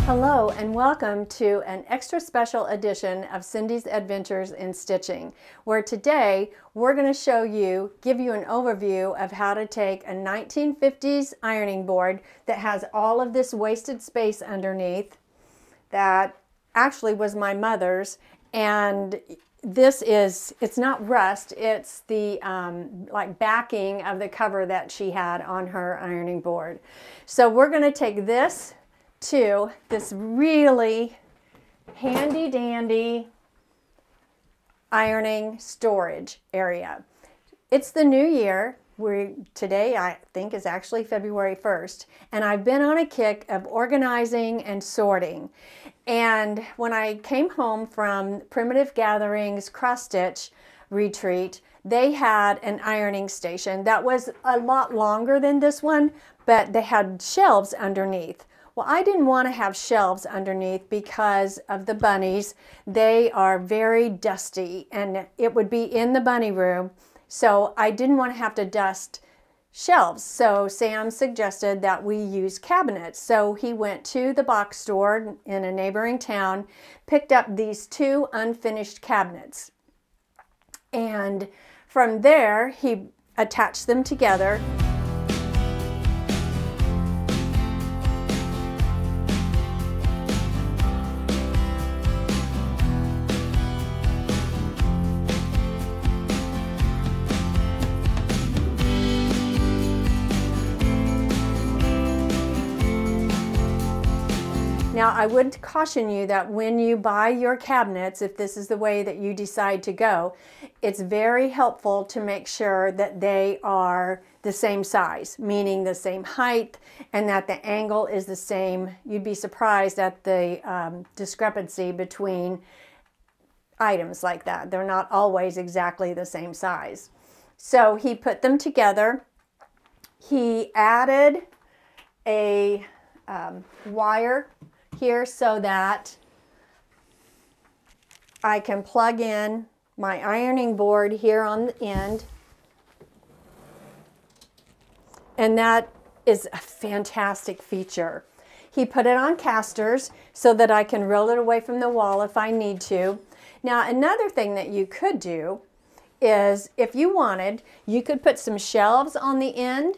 Hello and welcome to an extra special edition of Cindy's Adventures in Stitching, where today we're going to give you an overview of how to take a 1950s ironing board that has all of this wasted space underneath that actually was my mother's, and it's not rust, it's the like backing of the cover that she had on her ironing board. So we're going to take this to this really handy dandy ironing storage area. It's the new year. Today I think is actually February 1st, and I've been on a kick of organizing and sorting. And when I came home from Primitive Gatherings cross stitch retreat, they had an ironing station that was a lot longer than this one, but they had shelves underneath. Well, I didn't want to have shelves underneath because of the bunnies. They are very dusty and it would be in the bunny room. So I didn't want to have to dust shelves. So Sam suggested that we use cabinets. So he went to the box store in a neighboring town, picked up these two unfinished cabinets. And from there, he attached them together. Now, I would caution you that when you buy your cabinets, if this is the way that you decide to go, it's very helpful to make sure that they are the same size, meaning the same height, and that the angle is the same. You'd be surprised at the discrepancy between items like that. They're not always exactly the same size. So he put them together. He added a wire here so that I can plug in my ironing board here on the end. And that is a fantastic feature. He put it on casters so that I can roll it away from the wall if I need to. Now, another thing that you could do is, if you wanted, you could put some shelves on the end,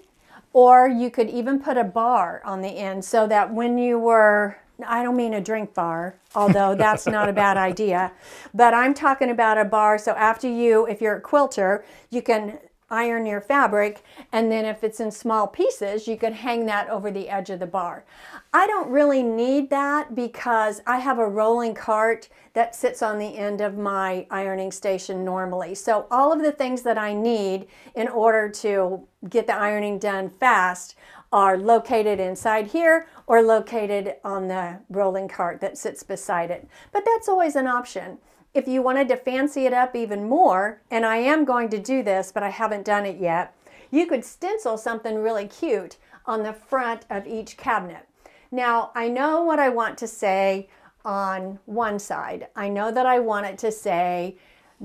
or you could even put a bar on the end so that when you were, I don't mean a drink bar, although that's not a bad idea, but I'm talking about a bar so after if you're a quilter, you can iron your fabric, and then if it's in small pieces, you could hang that over the edge of the bar. I don't really need that because I have a rolling cart that sits on the end of my ironing station normally. So all of the things that I need in order to get the ironing done fast are located inside here or located on the rolling cart that sits beside it. But that's always an option. If you wanted to fancy it up even more, and I am going to do this, but I haven't done it yet, you could stencil something really cute on the front of each cabinet. Now, I know what I want to say on one side. I know that I want it to say,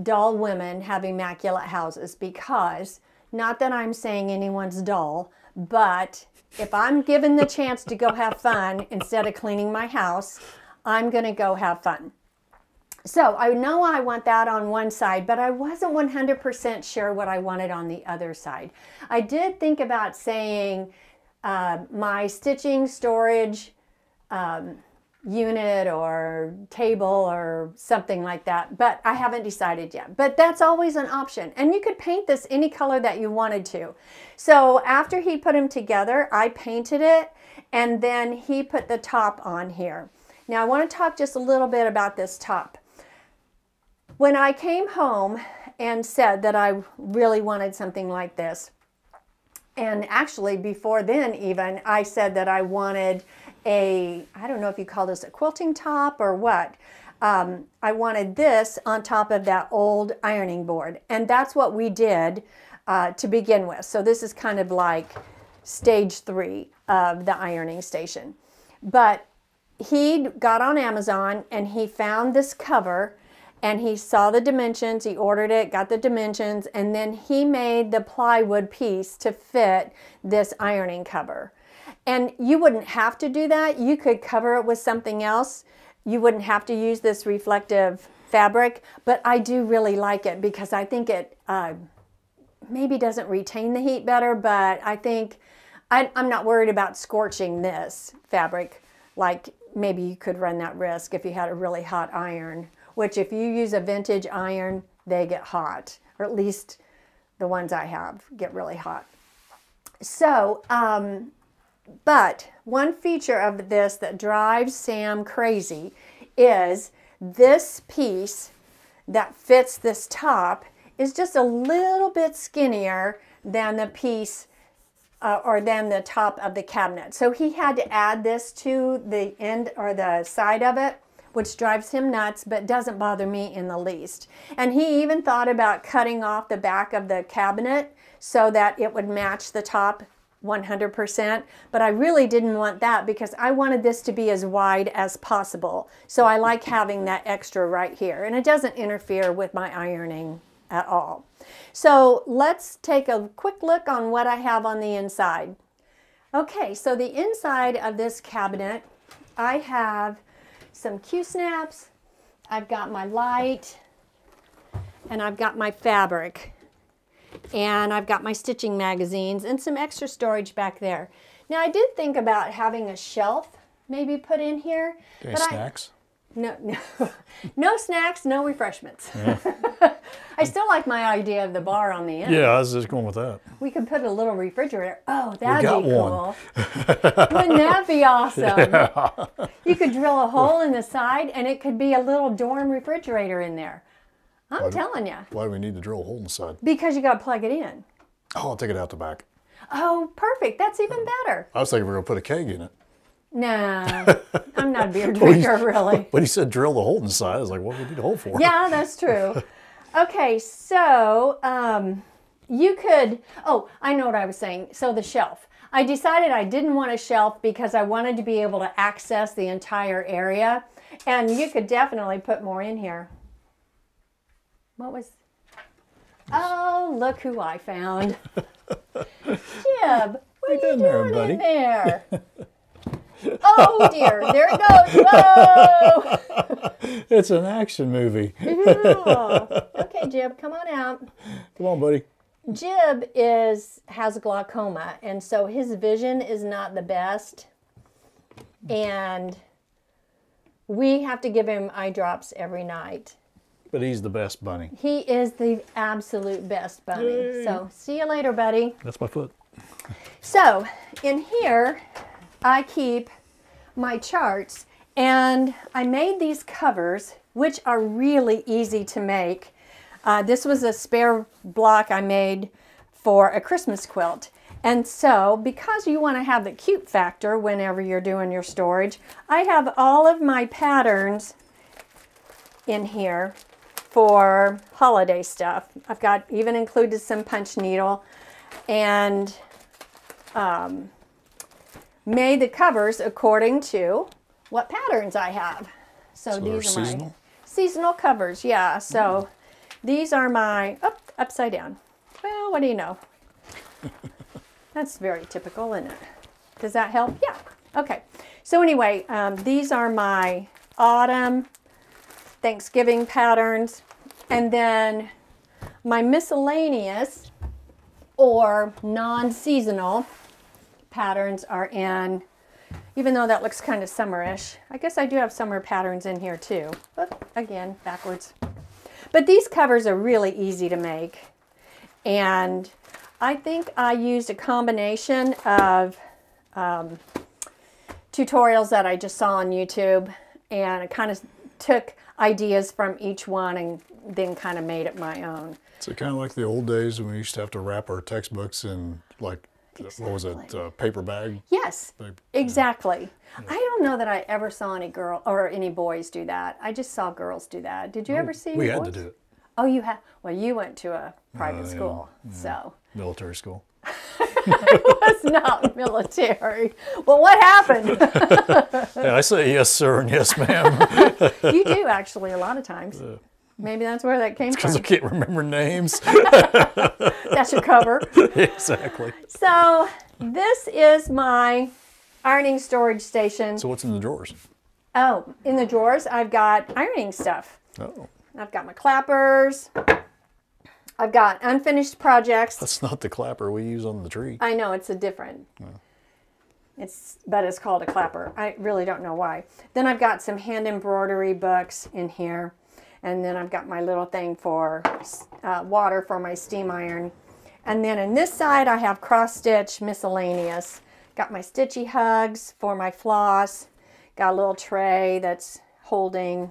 dull women have immaculate houses, because, not that I'm saying anyone's dull, but if I'm given the chance to go have fun instead of cleaning my house, I'm going to go have fun. So I know I want that on one side, but I wasn't 100% sure what I wanted on the other side. I did think about saying my stitching storage unit or table or something like that, but I haven't decided yet. But that's always an option, and you could paint this any color that you wanted to. So after he put them together, I painted it, and then he put the top on here. Now I want to talk just a little bit about this top. When I came home and said that I really wanted something like this, and actually before then even, I said that I wanted I don't know if you call this a quilting top or what. I wanted this on top of that old ironing board, and that's what we did to begin with. So this is kind of like stage 3 of the ironing station. But he got on Amazon and he found this cover, and he saw the dimensions, he ordered it, got the dimensions, and then he made the plywood piece to fit this ironing cover. And you wouldn't have to do that. You could cover it with something else. You wouldn't have to use this reflective fabric, but I do really like it because I think it maybe doesn't retain the heat better, but I think I'm not worried about scorching this fabric like maybe you could run that risk if you had a really hot iron, which if you use a vintage iron, they get hot, or at least the ones I have get really hot. So, but one feature of this that drives Sam crazy is this piece that fits this top is just a little bit skinnier than the piece or than the top of the cabinet. So he had to add this to the end or the side of it, which drives him nuts, but doesn't bother me in the least. And he even thought about cutting off the back of the cabinet so that it would match the top 100%, but I really didn't want that because I wanted this to be as wide as possible. So I like having that extra right here, and it doesn't interfere with my ironing at all. So let's take a quick look on what I have on the inside. Okay, so the inside of this cabinet, I have some Q-snaps, I've got my light, and I've got my fabric. And I've got my stitching magazines and some extra storage back there. Now I did think about having a shelf maybe put in here. Okay, snacks? No snacks, no refreshments. Yeah. I still like my idea of the bar on the end. Yeah, I was just going with that. We could put a little refrigerator. Oh, that'd be cool. Wouldn't that be awesome? Yeah. You could drill a hole in the side and it could be a little dorm refrigerator in there. I'm telling you. Why do we need to drill a hole in the side? Because you got to plug it in. Oh, I'll take it out the back. Oh, perfect. That's even better. I was thinking we were going to put a keg in it. No, I'm not a beer drinker, really. But he said drill the hole in the side. I was like, what do we need a hole for? Yeah, that's true. Okay, so you could, oh, I know what I was saying. So the shelf. I decided I didn't want a shelf because I wanted to be able to access the entire area. And you could definitely put more in here. What was... Oh, look who I found. Jib, what are you doing in there? Oh dear, there it goes. Whoa! It's an action movie. Yeah. Okay, Jib, come on out. Come on, buddy. Jib has glaucoma, and so his vision is not the best. And we have to give him eye drops every night. But he's the best bunny. He is the absolute best bunny. Yay. So, see you later, buddy. That's my foot. So, in here, I keep my charts, and I made these covers, which are really easy to make. This was a spare block I made for a Christmas quilt. And so, because you want to have the cute factor whenever you're doing your storage, I have all of my patterns in here for holiday stuff. I've got even included some punch needle and made the covers according to what patterns I have. So these are my seasonal covers, yeah. So these are my, oh, upside down. Well, what do you know? That's very typical, isn't it? Does that help? Yeah. Okay. So anyway, these are my autumn Thanksgiving patterns, and then my miscellaneous or non-seasonal patterns are in, even though that looks kind of summerish. I guess I do have summer patterns in here too. But again, backwards. But these covers are really easy to make, and I think I used a combination of tutorials that I just saw on YouTube, and I kind of took ideas from each one and then kind of made it my own. So kind of like the old days when we used to have to wrap our textbooks in, like, exactly. What was it, paper bag? Yes, exactly. Yeah. I don't know that I ever saw any girl or any boys do that. I just saw girls do that. Did you ever see We any had boys? to do it. Oh, you had? Well, you went to a private school, so. Military school. It was not military. Well, what happened? Yeah, I say yes, sir, and yes, ma'am. You do, actually, a lot of times. Maybe that's where that came Because I from. can't remember names. That's your cover. Exactly. So this is my ironing storage station. So what's in the drawers? Oh, in the drawers, I've got ironing stuff. Oh. I've got my clappers. I've got unfinished projects. That's not the clapper we use on the tree. I know, it's a different. But it's called a clapper. I really don't know why. Then I've got some hand embroidery books in here. And then I've got my little thing for water for my steam iron. And then on this side, I have cross-stitch miscellaneous. Got my stitchy hugs for my floss. Got a little tray that's holding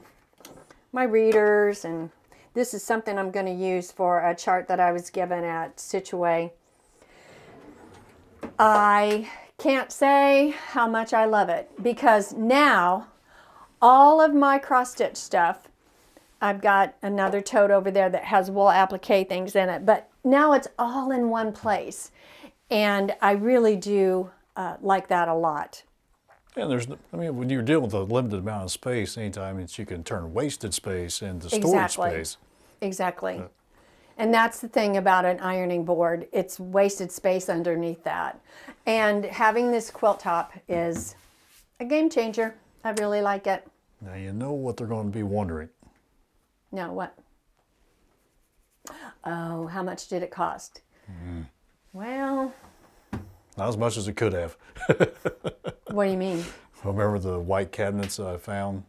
my readers. And this is something I'm going to use for a chart that I was given at Situate. I can't say how much I love it, because now all of my cross-stitch stuff, I've got another tote over there that has wool applique things in it, but now it's all in one place. And I really do like that a lot. And there's, I mean, when you're dealing with a limited amount of space, anytime it's, you can turn wasted space into storage Exactly. space. Exactly. And that's the thing about an ironing board. It's wasted space underneath that. And having this quilt top is a game changer. I really like it. Now you know what they're going to be wondering. No, what? Oh, how much did it cost? Well, not as much as it could have. What do you mean? Remember the white cabinets that I found?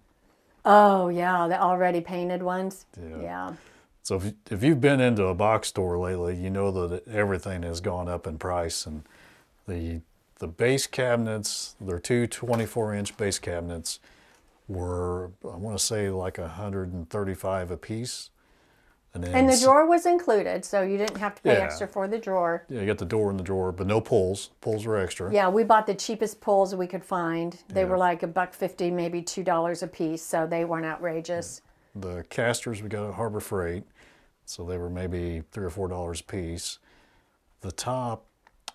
Oh, yeah, the already painted ones. Yeah. So if you've been into a box store lately, you know that everything has gone up in price. And the base cabinets, they're two 24-inch base cabinets, were, I want to say, like $135 a piece. And the drawer was included, so you didn't have to pay extra for the drawer. Yeah, you got the door in the drawer, but no pulls. Pulls were extra. Yeah, we bought the cheapest pulls we could find. They were like $1.50, maybe $2 a piece, so they weren't outrageous. The casters we got at Harbor Freight, so they were maybe $3 or $4 a piece. The top,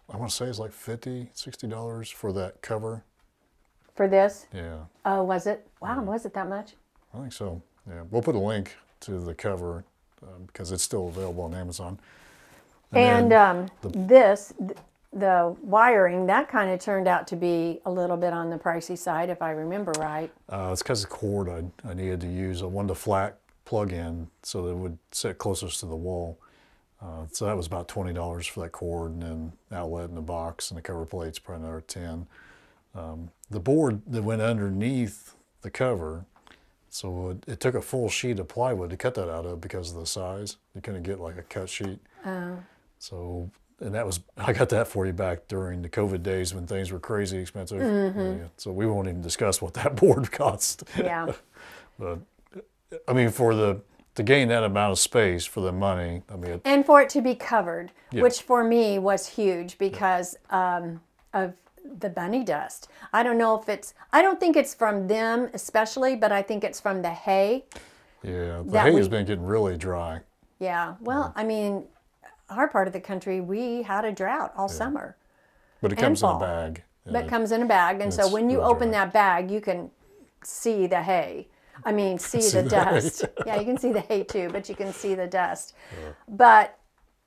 I want to say, is like $50, $60 for that cover. For this? Yeah. Oh, was it? Wow, was it that much? I think so. Yeah, we'll put a link to the cover because it's still available on Amazon. And the wiring, that kind of turned out to be a little bit on the pricey side, if I remember right. It's because the cord I needed to use. I wanted a flat plug-in so that it would sit closest to the wall. So that was about $20 for that cord, and then outlet in the box, and the cover plate's probably another $10. The board that went underneath the cover, so it took a full sheet of plywood to cut that out of because of the size. You couldn't get like a cut sheet. Oh. So, and that was, I got that for you back during the COVID days when things were crazy expensive. Yeah, so we won't even discuss what that board cost. Yeah. But I mean, to gain that amount of space for the money, I mean. And for it to be covered, which for me was huge because of the bunny dust. I don't know if I don't think it's from them especially, but I think it's from the hay. Yeah, the hay has been getting really dry. Yeah, well, I mean, our part of the country, we had a drought all summer. But it comes in a bag. But it comes in a bag, and so when you open that bag, you can see the hay. I mean, see the dust. Yeah, you can see the hay too, but you can see the dust. But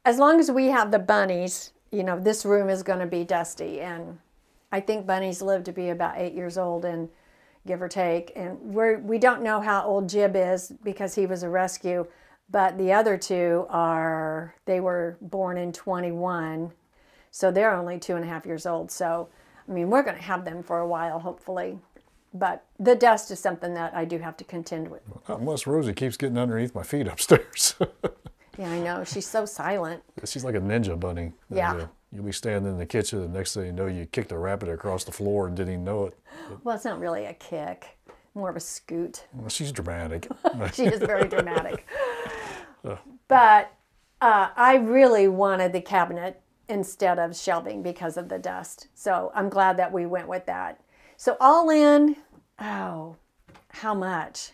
as long as we have the bunnies, you know, this room is going to be dusty. And I think bunnies live to be about 8 years old, and give or take. And we don't know how old Jib is because he was a rescue. But the other two they were born in 21. So they're only 2.5 years old. So, I mean, we're going to have them for a while, hopefully. But the dust is something that I do have to contend with. Unless Rosie keeps getting underneath my feet upstairs. Yeah, I know. She's so silent. She's like a ninja bunny. Yeah. You'll be standing in the kitchen, and the next thing you know, you kicked a rabbit across the floor and didn't even know it. Well, it's not really a kick. More of a scoot. Well, she's dramatic. She is very dramatic. But I really wanted the cabinet instead of shelving because of the dust. So I'm glad that we went with that. So all in, how much?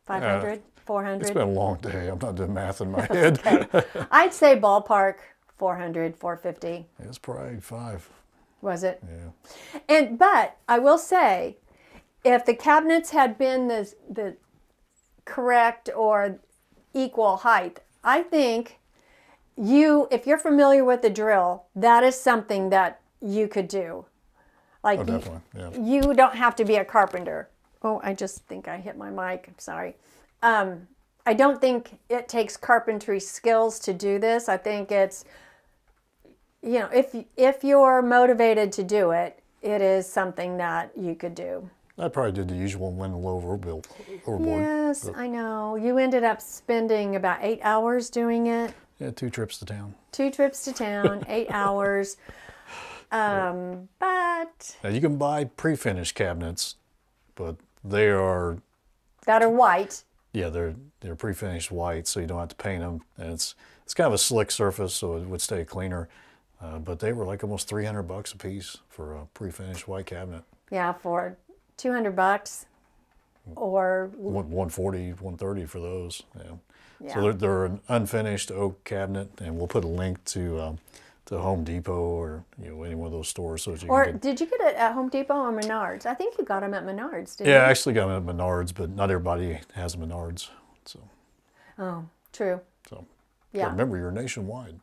500? 400? It's been a long day. I'm not doing math in my head. Okay. I'd say ballpark 400, 450. It's probably 5. Was it? Yeah. But I will say, if the cabinets had been the correct, or equal height. I think if you're familiar with the drill, that is something that you could do. Like, Oh, definitely, yeah. You don't have to be a carpenter. Oh, I just think I hit my mic. I'm sorry. I don't think it takes carpentry skills to do this. I think it's, you know, if you're motivated to do it, it is something that you could do. I probably did the usual win low overboard. Yes, I know. You ended up spending about 8 hours doing it. Yeah, 2 trips to town. 2 trips to town, 8 hours. But Now you can buy pre-finished cabinets, but they are that are white. Yeah, they're pre-finished white, so you don't have to paint them, and it's kind of a slick surface, so it would stay cleaner. But they were like almost $300 a piece for a pre-finished white cabinet. Yeah, for $200 or 140, 130 for those. Yeah. Yeah. So they're an unfinished oak cabinet, and we'll put a link to Home Depot or any one of those stores so that you Or can get. did you get it at Home Depot or Menards? I think you got them at Menards, didn't you? Yeah, I actually got them at Menards, but not everybody has Menards. So. Oh, true. So. Yeah. So remember, you're nationwide.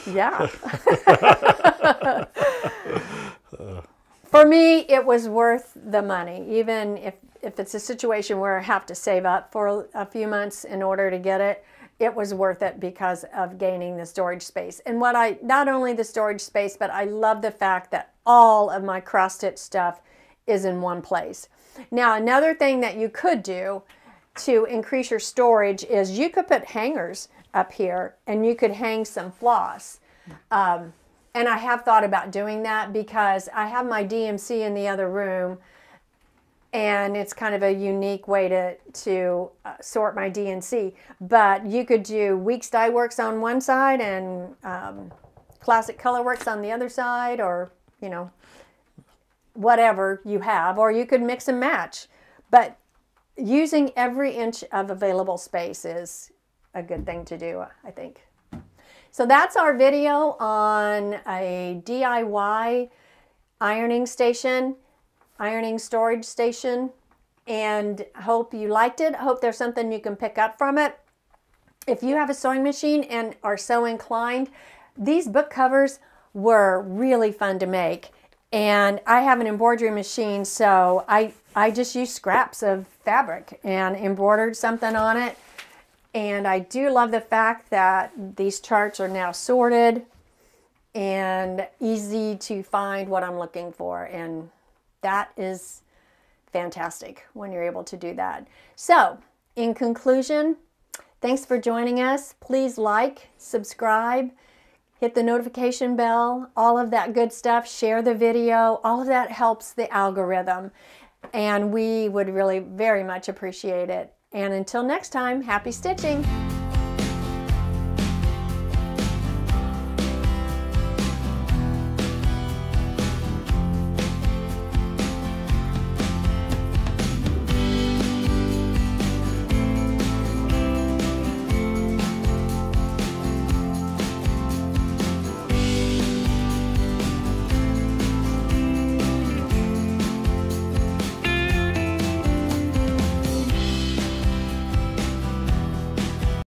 Yeah. For me, it was worth the money, even if it's a situation where I have to save up for a few months in order to get it. It was worth it because of gaining the storage space. And not only the storage space, but I love the fact that all of my cross-stitch stuff is in one place. Now, another thing that you could do to increase your storage is you could put hangers up here and you could hang some floss. And I have thought about doing that because I have my DMC in the other room, and it's kind of a unique way to sort my DMC. But you could do Weeks Dye Works on one side and Classic Color Works on the other side, or whatever you have, or you could mix and match. But using every inch of available space is a good thing to do, I think. So that's our video on a DIY ironing storage station, and I hope you liked it. I hope there's something you can pick up from it. If you have a sewing machine and are so inclined, these book covers were really fun to make. And I have an embroidery machine, so I just used scraps of fabric and embroidered something on it. And I do love the fact that these charts are now sorted and easy to find what I'm looking for. And that is fantastic when you're able to do that. So, in conclusion, thanks for joining us. Please like, subscribe, hit the notification bell, all of that good stuff. Share the video. All of that helps the algorithm. And we would really very much appreciate it. And until next time, happy stitching!